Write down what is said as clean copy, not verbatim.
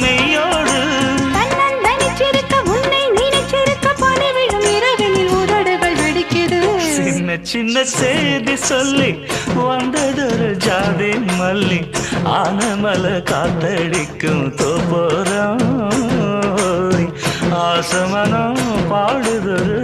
மெய்யோடு சின்ன சின்ன செய்தி சொல்லி வந்ததொரு ஜாதி மல்லி ஆனமல காத்தடிக்கும் தோப்போரம் ஆசமனம் பாடுதொரு